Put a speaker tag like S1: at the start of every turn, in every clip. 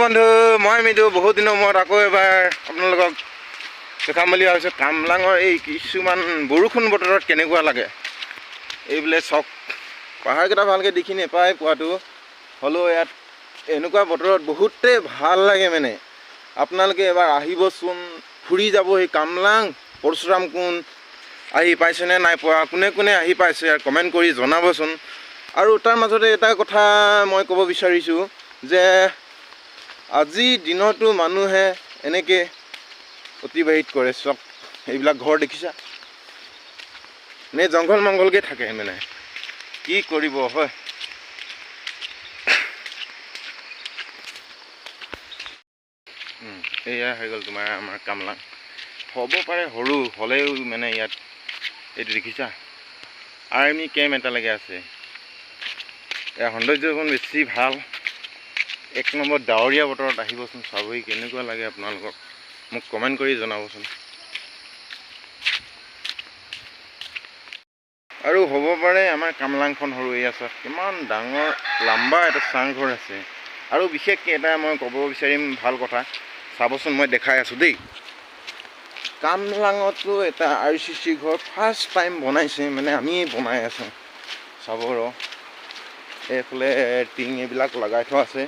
S1: বন্ধু মই মিদু বহুত দিনৰ মূৰত আকৌ এবাৰ আপোনালোকক দেখাম বুলি ভাবিছোঁ কামলাঙৰ এই কিছুমান বৰষুণ বতৰত কেনেকুৱা লাগে এইবোলে চক পাহাৰকেইটা ভালকৈ দেখি নাপায় পোৱাটো হ'লেও ইয়াত এনেকুৱা বতৰত বহুতেই ভাল লাগে মানে আপোনালোকে এবাৰ আহিবচোন ফুৰি যাব সেই কামলাং পৰশুৰাম কুণ্ড আহি পাইছেনে নাই পোৱা কোনে কোনে আহি পাইছে আৰু কমেণ্ট কৰি জনাবচোন আৰু তাৰ মাজতে এটা কথা মই ক'ব বিচাৰিছোঁ যে আজি দিনতো মানুহে এনেকৈ অতিবাহিত কৰে চব এইবিলাক ঘৰ দেখিছা নে জংঘল মংগলকৈ থাকে মানে কি কৰিব হয় এয়া হৈ গ'ল তোমাৰ আমাৰ কামলাং হ'ব পাৰে সৰু হ'লেও মানে ইয়াত এইটো দেখিছা আৰ্মি কেম্প এটালৈকে আছে ইয়াৰ সৌন্দৰ্যখন বেছি ভাল এক নম্বৰ ডাৱৰীয়া বতৰত আহিবচোন চাবহি কেনেকুৱা লাগে আপোনালোকক মোক কমেণ্ট কৰি জনাবচোন আৰু হ'ব পাৰে আমাৰ কামলাংখন সৰু এই আছে কিমান ডাঙৰ লম্বা এটা চাংঘৰ আছে আৰু বিশেষকৈ এটা মই ক'ব বিচাৰিম ভাল কথা চাবচোন মই দেখাই আছোঁ দেই কামলাঙতো এটা RCC ঘৰ ফাৰ্ষ্ট টাইম বনাইছে মানে আমি বনাই আছোঁ চাব ৰ এইফালে টিং এইবিলাক লগাই থোৱা আছে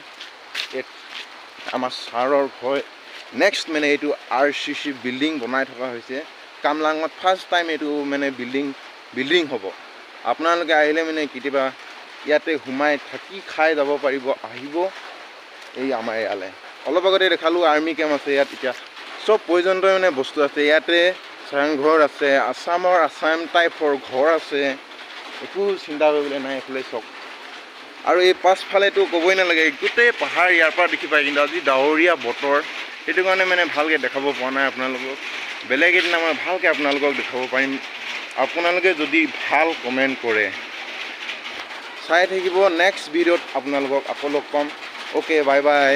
S1: আমাৰ ছাৰৰ ঘৰ নেক্সট মানে এইটো RCC বিল্ডিং বনাই থকা হৈছে কামলাঙত ফাৰ্ষ্ট টাইম এইটো মানে বিল্ডিং হ'ব আপোনালোকে আহিলে মানে কেতিয়াবা ইয়াতে সোমাই থাকি খাই যাব পাৰিব আহিব এই আমাৰ ইয়ালৈ অলপ আগতে দেখালোঁ আৰ্মি কেম্প আছে ইয়াত এতিয়া চব প্ৰয়োজনীয় মানে বস্তু আছে ইয়াতে চাংঘৰ আছে আছাম টাইপৰ ঘৰ আছে একো চিন্তা কৰিবলৈ নাই এইফালে চক আৰু এই পাছফালেতো ক'বই নালাগে গোটেই পাহাৰ ইয়াৰ পৰা দেখি পায় কিন্তু আজি ডাৱৰীয়া বতৰ সেইটো কাৰণে মানে ভালকৈ দেখাব পৰা নাই আপোনালোকক বেলেগ এদিনা মই ভালকৈ আপোনালোকক দেখাব পাৰিম আপোনালোকে যদি ভাল কমেণ্ট কৰে চাই থাকিব নেক্সট ভিডিঅ'ত আপোনালোকক আকৌ লগ পাম অ'কে বাই বাই